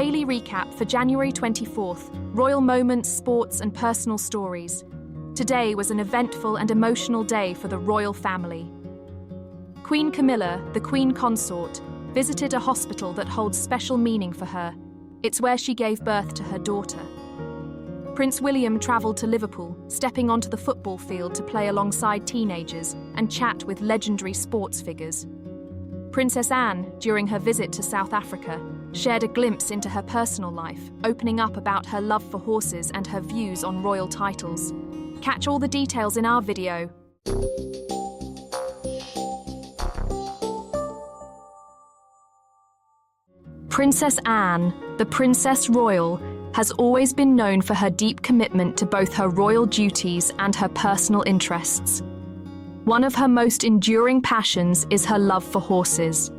daily recap for January 24th, royal moments, sports and personal stories. Today was an eventful and emotional day for the royal family. Queen Camilla, the Queen Consort, visited a hospital that holds special meaning for her. It's where she gave birth to her daughter. Prince William travelled to Liverpool, stepping onto the football field to play alongside teenagers and chat with legendary sports figures. Princess Anne, during her visit to South Africa, shared a glimpse into her personal life, opening up about her love for horses and her views on royal titles. Catch all the details in our video. Princess Anne, the Princess Royal, has always been known for her deep commitment to both her royal duties and her personal interests. One of her most enduring passions is her love for horses,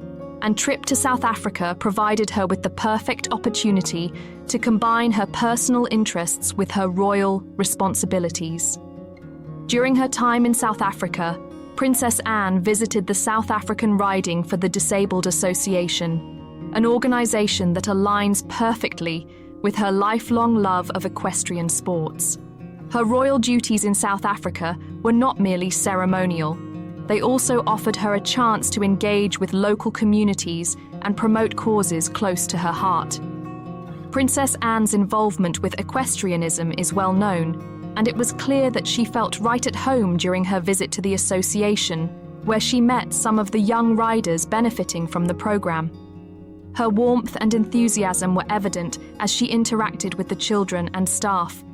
and trip to South Africa provided her with the perfect opportunity to combine her personal interests with her royal responsibilities. During her time in South Africa, Princess Anne visited the South African Riding for the Disabled Association, an organisation that aligns perfectly with her lifelong love of equestrian sports. Her royal duties in South Africa were not merely ceremonial. They also offered her a chance to engage with local communities and promote causes close to her heart. Princess Anne's involvement with equestrianism is well known, and it was clear that she felt right at home during her visit to the association, where she met some of the young riders benefiting from the program. Her warmth and enthusiasm were evident as she interacted with the children and staff,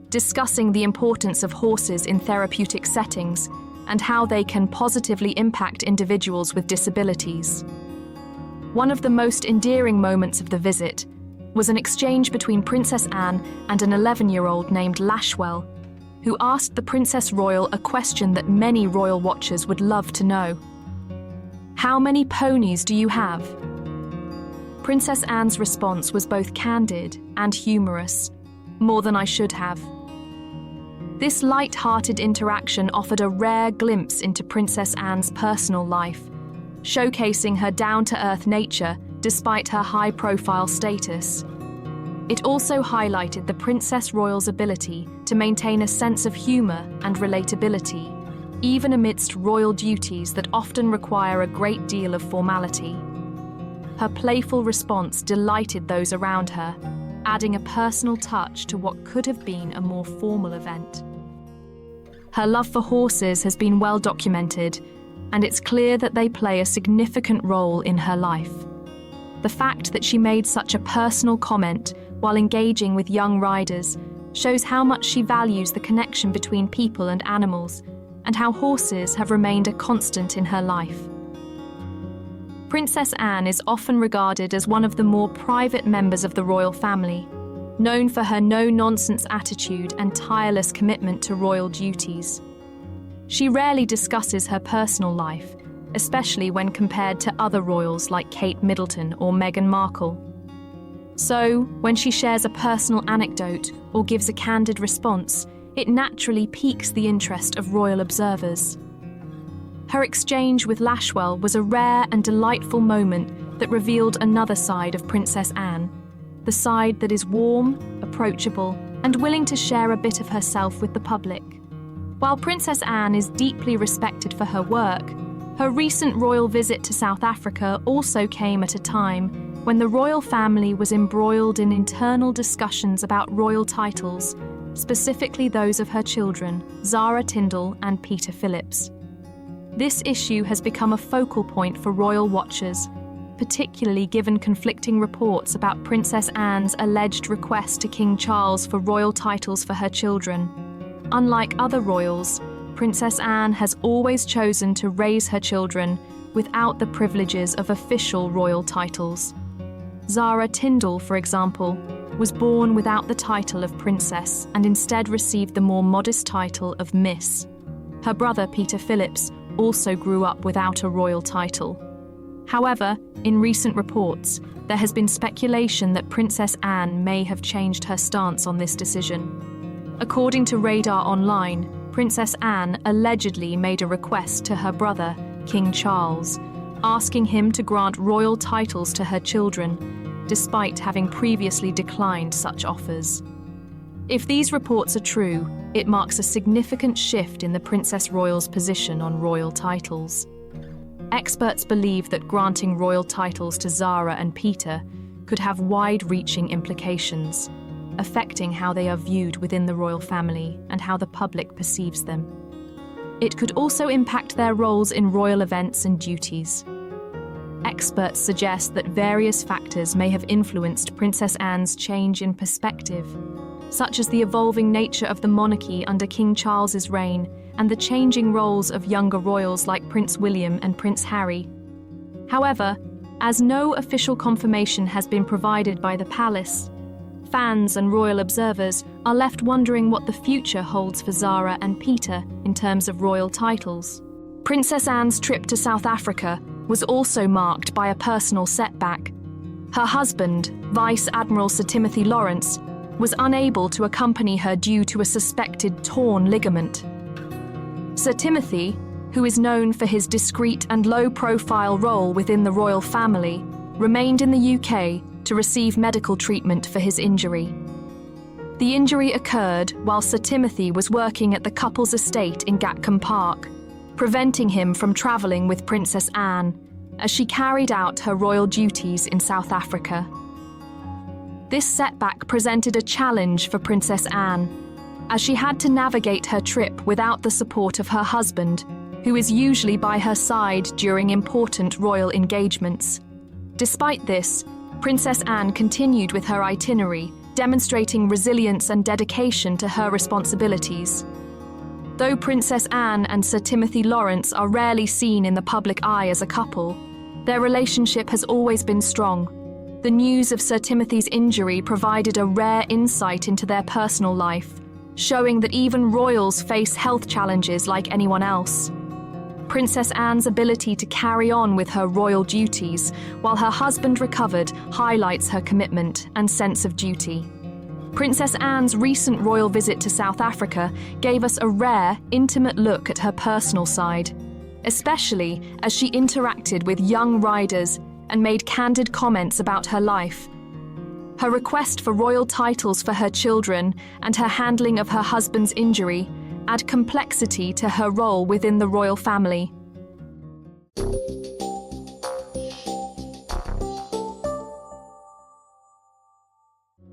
discussing the importance of horses in therapeutic settings and how they can positively impact individuals with disabilities. One of the most endearing moments of the visit was an exchange between Princess Anne and an 11-year-old named Lashwell, who asked the Princess Royal a question that many royal watchers would love to know. "How many ponies do you have?" Princess Anne's response was both candid and humorous, "More than I should have." This light-hearted interaction offered a rare glimpse into Princess Anne's personal life, showcasing her down-to-earth nature despite her high-profile status. It also highlighted the Princess Royal's ability to maintain a sense of humour and relatability, even amidst royal duties that often require a great deal of formality. Her playful response delighted those around her, adding a personal touch to what could have been a more formal event. Her love for horses has been well documented, and it's clear that they play a significant role in her life. The fact that she made such a personal comment while engaging with young riders shows how much she values the connection between people and animals, and how horses have remained a constant in her life. Princess Anne is often regarded as one of the more private members of the royal family, known for her no-nonsense attitude and tireless commitment to royal duties. She rarely discusses her personal life, especially when compared to other royals like Kate Middleton or Meghan Markle. So, when she shares a personal anecdote or gives a candid response, it naturally piques the interest of royal observers. Her exchange with Lashwell was a rare and delightful moment that revealed another side of Princess Anne, the side that is warm, approachable, and willing to share a bit of herself with the public. While Princess Anne is deeply respected for her work, her recent royal visit to South Africa also came at a time when the royal family was embroiled in internal discussions about royal titles, specifically those of her children, Zara Tindall and Peter Phillips. This issue has become a focal point for royal watchers, particularly given conflicting reports about Princess Anne's alleged request to King Charles for royal titles for her children. Unlike other royals, Princess Anne has always chosen to raise her children without the privileges of official royal titles. Zara Tindall, for example, was born without the title of princess and instead received the more modest title of Miss. Her brother, Peter Phillips, also grew up without a royal title. However, in recent reports, there has been speculation that Princess Anne may have changed her stance on this decision. According to Radar Online, Princess Anne allegedly made a request to her brother, King Charles, asking him to grant royal titles to her children, despite having previously declined such offers. If these reports are true, it marks a significant shift in the Princess Royal's position on royal titles. Experts believe that granting royal titles to Zara and Peter could have wide-reaching implications, affecting how they are viewed within the royal family and how the public perceives them. It could also impact their roles in royal events and duties. Experts suggest that various factors may have influenced Princess Anne's change in perspective, such as the evolving nature of the monarchy under King Charles's reign and the changing roles of younger royals like Prince William and Prince Harry. However, as no official confirmation has been provided by the palace, fans and royal observers are left wondering what the future holds for Zara and Peter in terms of royal titles. Princess Anne's trip to South Africa was also marked by a personal setback. Her husband, Vice Admiral Sir Timothy Lawrence, was unable to accompany her due to a suspected torn ligament. Sir Timothy, who is known for his discreet and low-profile role within the royal family, remained in the UK to receive medical treatment for his injury. The injury occurred while Sir Timothy was working at the couple's estate in Gatcombe Park, preventing him from travelling with Princess Anne as she carried out her royal duties in South Africa. This setback presented a challenge for Princess Anne, as she had to navigate her trip without the support of her husband, who is usually by her side during important royal engagements. Despite this, Princess Anne continued with her itinerary, demonstrating resilience and dedication to her responsibilities. Though Princess Anne and Sir Timothy Lawrence are rarely seen in the public eye as a couple, their relationship has always been strong. The news of Sir Timothy's injury provided a rare insight into their personal life, showing that even royals face health challenges like anyone else. Princess Anne's ability to carry on with her royal duties while her husband recovered highlights her commitment and sense of duty. Princess Anne's recent royal visit to South Africa gave us a rare, intimate look at her personal side, especially as she interacted with young riders and made candid comments about her life. Her request for royal titles for her children and her handling of her husband's injury add complexity to her role within the royal family.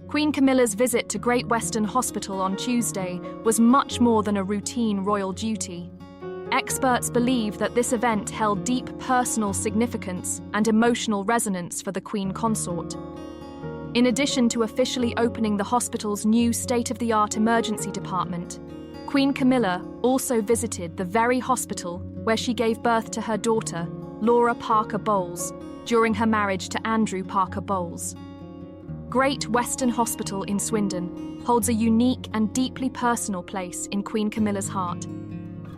Queen Camilla's visit to Great Western Hospital on Tuesday was much more than a routine royal duty. Experts believe that this event held deep personal significance and emotional resonance for the Queen Consort. In addition to officially opening the hospital's new state-of-the-art emergency department, Queen Camilla also visited the very hospital where she gave birth to her daughter, Laura Parker Bowles, during her marriage to Andrew Parker Bowles. Great Western Hospital in Swindon holds a unique and deeply personal place in Queen Camilla's heart.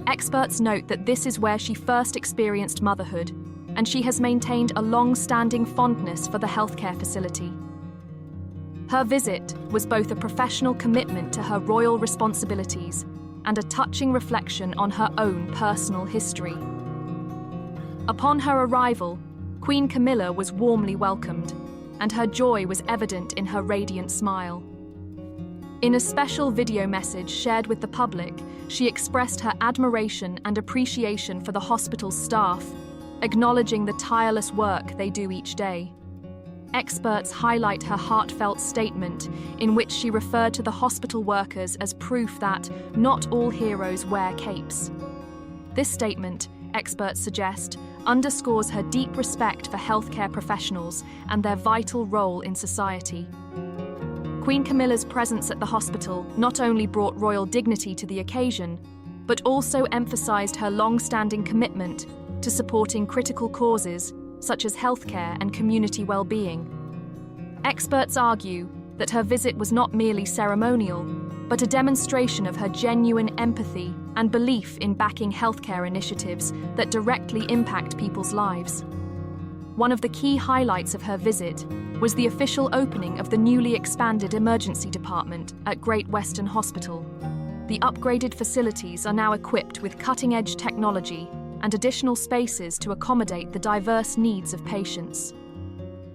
Experts note that this is where she first experienced motherhood, and she has maintained a long-standing fondness for the healthcare facility. Her visit was both a professional commitment to her royal responsibilities and a touching reflection on her own personal history. Upon her arrival, Queen Camilla was warmly welcomed, and her joy was evident in her radiant smile. In a special video message shared with the public, she expressed her admiration and appreciation for the hospital's staff, acknowledging the tireless work they do each day. Experts highlight her heartfelt statement in which she referred to the hospital workers as proof that not all heroes wear capes. This statement, experts suggest, underscores her deep respect for healthcare professionals and their vital role in society. Queen Camilla's presence at the hospital not only brought royal dignity to the occasion, but also emphasized her long-standing commitment to supporting critical causes such as healthcare and community well-being. Experts argue that her visit was not merely ceremonial, but a demonstration of her genuine empathy and belief in backing healthcare initiatives that directly impact people's lives. One of the key highlights of her visit was the official opening of the newly expanded emergency department at Great Western Hospital. The upgraded facilities are now equipped with cutting-edge technology and additional spaces to accommodate the diverse needs of patients.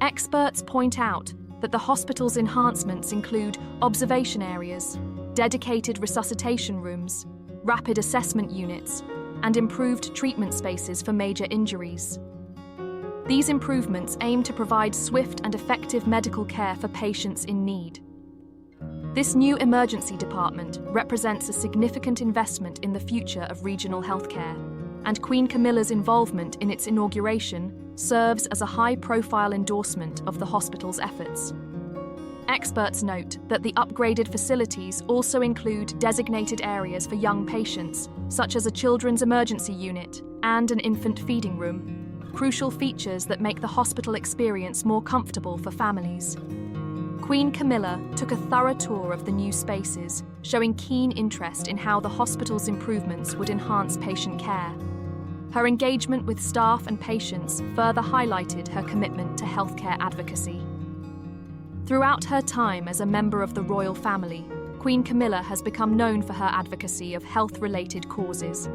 Experts point out that the hospital's enhancements include observation areas, dedicated resuscitation rooms, rapid assessment units, and improved treatment spaces for major injuries. These improvements aim to provide swift and effective medical care for patients in need. This new emergency department represents a significant investment in the future of regional healthcare, and Queen Camilla's involvement in its inauguration serves as a high-profile endorsement of the hospital's efforts. Experts note that the upgraded facilities also include designated areas for young patients, such as a children's emergency unit and an infant feeding room, crucial features that make the hospital experience more comfortable for families. Queen Camilla took a thorough tour of the new spaces, showing keen interest in how the hospital's improvements would enhance patient care. Her engagement with staff and patients further highlighted her commitment to healthcare advocacy. Throughout her time as a member of the royal family, Queen Camilla has become known for her advocacy of health-related causes.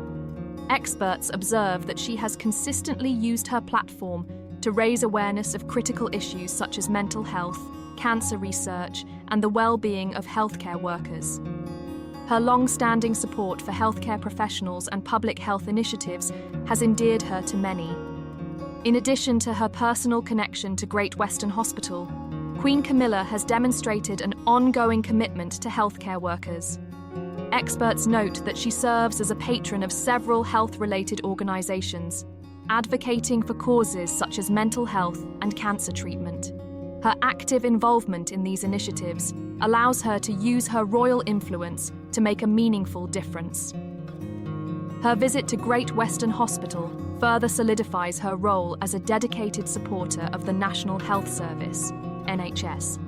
Experts observe that she has consistently used her platform to raise awareness of critical issues such as mental health, cancer research, and the well-being of healthcare workers. Her long-standing support for healthcare professionals and public health initiatives has endeared her to many. In addition to her personal connection to Great Western Hospital, Queen Camilla has demonstrated an ongoing commitment to healthcare workers. Experts note that she serves as a patron of several health-related organizations, advocating for causes such as mental health and cancer treatment. Her active involvement in these initiatives allows her to use her royal influence to make a meaningful difference. Her visit to Great Western Hospital further solidifies her role as a dedicated supporter of the National Health Service, NHS,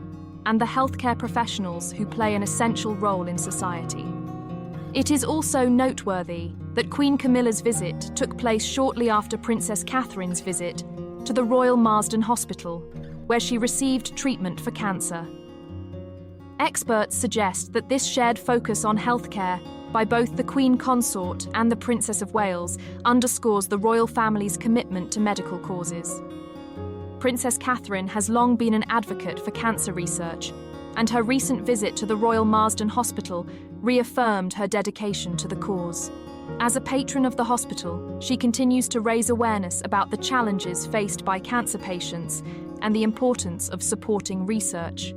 and the healthcare professionals who play an essential role in society. It is also noteworthy that Queen Camilla's visit took place shortly after Princess Catherine's visit to the Royal Marsden Hospital, where she received treatment for cancer. Experts suggest that this shared focus on healthcare by both the Queen Consort and the Princess of Wales underscores the royal family's commitment to medical causes. Princess Catherine has long been an advocate for cancer research, and her recent visit to the Royal Marsden Hospital reaffirmed her dedication to the cause. As a patron of the hospital, she continues to raise awareness about the challenges faced by cancer patients and the importance of supporting research.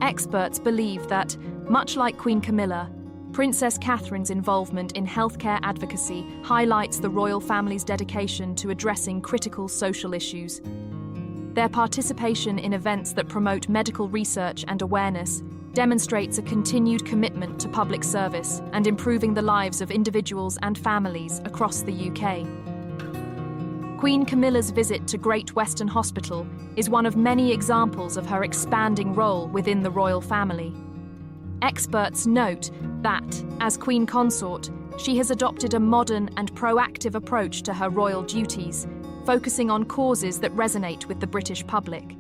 Experts believe that, much like Queen Camilla, Princess Catherine's involvement in healthcare advocacy highlights the royal family's dedication to addressing critical social issues. Their participation in events that promote medical research and awareness demonstrates a continued commitment to public service and improving the lives of individuals and families across the UK. Queen Camilla's visit to Great Western Hospital is one of many examples of her expanding role within the royal family. Experts note that, as Queen Consort, she has adopted a modern and proactive approach to her royal duties, focusing on causes that resonate with the British public.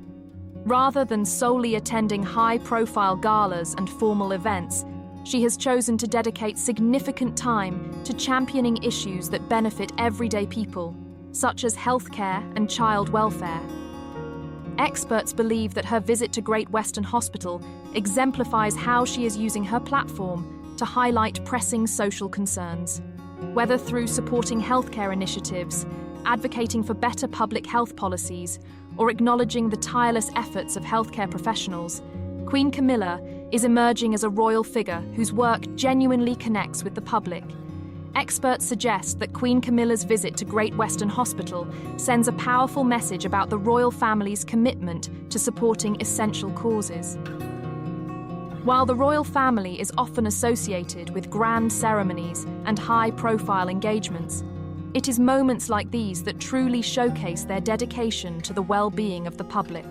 Rather than solely attending high-profile galas and formal events, she has chosen to dedicate significant time to championing issues that benefit everyday people, such as healthcare and child welfare. Experts believe that her visit to Great Western Hospital exemplifies how she is using her platform to highlight pressing social concerns. Whether through supporting healthcare initiatives, advocating for better public health policies, or acknowledging the tireless efforts of healthcare professionals, Queen Camilla is emerging as a royal figure whose work genuinely connects with the public. Experts suggest that Queen Camilla's visit to Great Western Hospital sends a powerful message about the royal family's commitment to supporting essential causes. While the royal family is often associated with grand ceremonies and high-profile engagements, it is moments like these that truly showcase their dedication to the well-being of the public.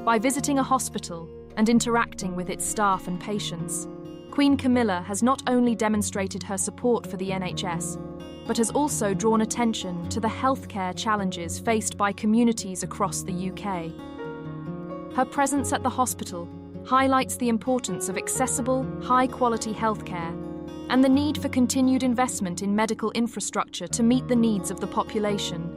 By visiting a hospital and interacting with its staff and patients, Queen Camilla has not only demonstrated her support for the NHS, but has also drawn attention to the healthcare challenges faced by communities across the UK. Her presence at the hospital highlights the importance of accessible, high-quality healthcare and the need for continued investment in medical infrastructure to meet the needs of the population.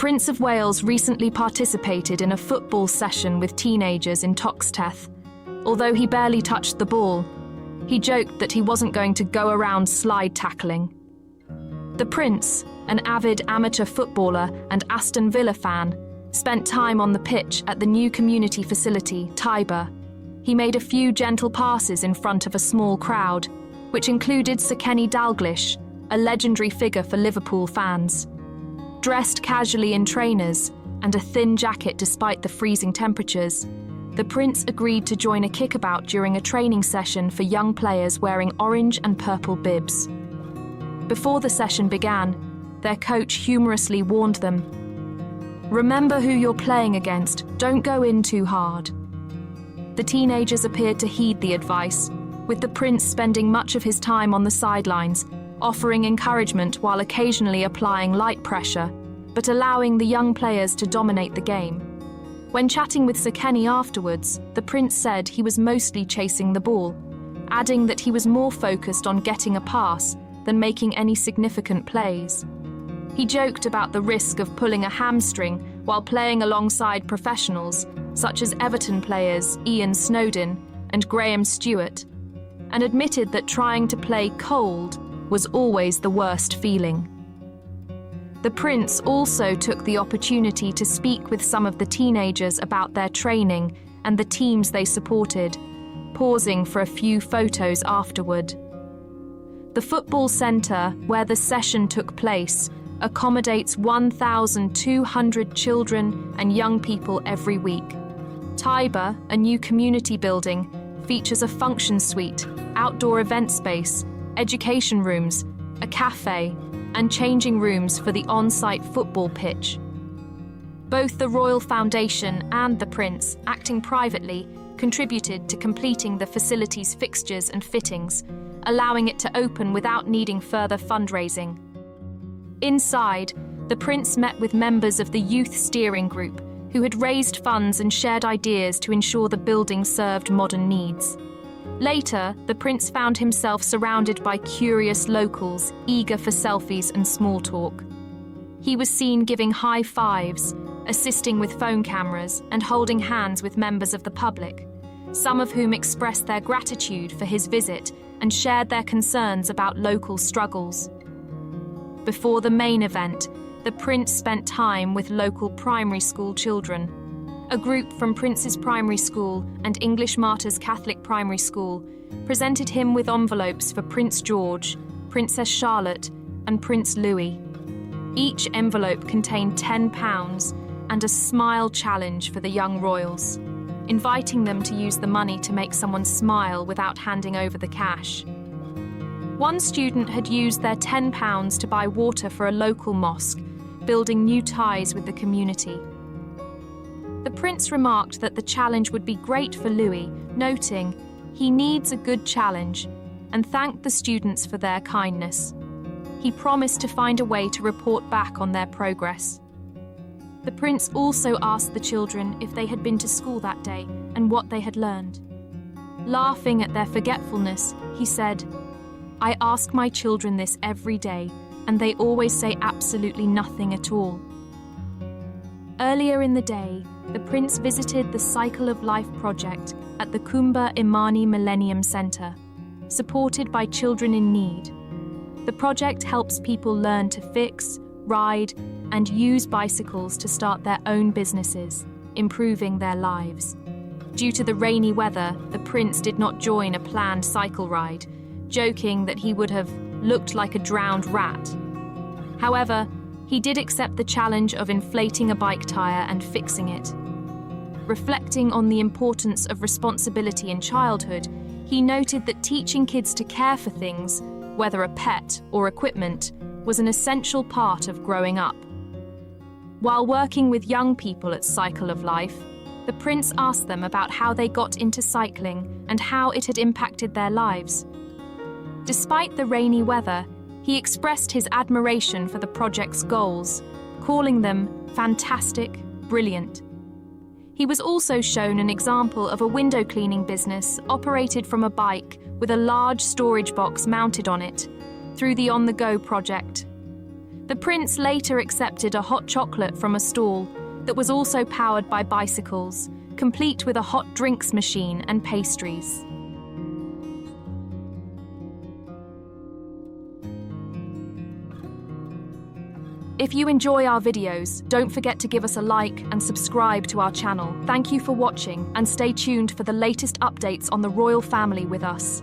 Prince of Wales recently participated in a football session with teenagers in Toxteth. Although he barely touched the ball, he joked that he wasn't going to go around slide tackling. The Prince, an avid amateur footballer and Aston Villa fan, spent time on the pitch at the new community facility, Tiber. He made a few gentle passes in front of a small crowd, which included Sir Kenny Dalglish, a legendary figure for Liverpool fans. Dressed casually in trainers and a thin jacket despite the freezing temperatures, the Prince agreed to join a kickabout during a training session for young players wearing orange and purple bibs. Before the session began, their coach humorously warned them, "Remember who you're playing against, don't go in too hard." The teenagers appeared to heed the advice, with the Prince spending much of his time on the sidelines, offering encouragement while occasionally applying light pressure, but allowing the young players to dominate the game. When chatting with Sir Kenny afterwards, the Prince said he was mostly chasing the ball, adding that he was more focused on getting a pass than making any significant plays. He joked about the risk of pulling a hamstring while playing alongside professionals, such as Everton players Ian Snowden and Graham Stewart, and admitted that trying to play cold was always the worst feeling. The Prince also took the opportunity to speak with some of the teenagers about their training and the teams they supported, pausing for a few photos afterward. The football centre where the session took place accommodates 1,200 children and young people every week. Tiber, a new community building, features a function suite, outdoor event space, education rooms, a cafe, and changing rooms for the on-site football pitch. Both the Royal Foundation and the Prince, acting privately, contributed to completing the facility's fixtures and fittings, allowing it to open without needing further fundraising. Inside, the Prince met with members of the Youth Steering Group, who had raised funds and shared ideas to ensure the building served modern needs. Later, the Prince found himself surrounded by curious locals, eager for selfies and small talk. He was seen giving high fives, assisting with phone cameras, and holding hands with members of the public, some of whom expressed their gratitude for his visit and shared their concerns about local struggles. Before the main event, the Prince spent time with local primary school children. A group from Prince's Primary School and English Martyrs Catholic Primary School presented him with envelopes for Prince George, Princess Charlotte, and Prince Louis. Each envelope contained £10 and a smile challenge for the young royals, inviting them to use the money to make someone smile without handing over the cash. One student had used their £10 to buy water for a local mosque, building new ties with the community. The Prince remarked that the challenge would be great for Louis, noting, "He needs a good challenge," and thanked the students for their kindness. He promised to find a way to report back on their progress. The Prince also asked the children if they had been to school that day and what they had learned. Laughing at their forgetfulness, he said, "I ask my children this every day, and they always say absolutely nothing at all." Earlier in the day, the Prince visited the Cycle of Life project at the Kumba Imani Millennium Centre, supported by children in need. The project helps people learn to fix, ride, and use bicycles to start their own businesses, improving their lives. Due to the rainy weather, the Prince did not join a planned cycle ride, joking that he would have looked like a drowned rat. However, he did accept the challenge of inflating a bike tire and fixing it. Reflecting on the importance of responsibility in childhood, he noted that teaching kids to care for things, whether a pet or equipment, was an essential part of growing up. While working with young people at Cycle of Life, the Prince asked them about how they got into cycling and how it had impacted their lives. Despite the rainy weather, he expressed his admiration for the project's goals, calling them fantastic, brilliant. He was also shown an example of a window cleaning business operated from a bike with a large storage box mounted on it through the On the Go project. The prince later accepted a hot chocolate from a stall that was also powered by bicycles, complete with a hot drinks machine and pastries. If you enjoy our videos, don't forget to give us a like and subscribe to our channel. Thank you for watching and stay tuned for the latest updates on the royal family with us.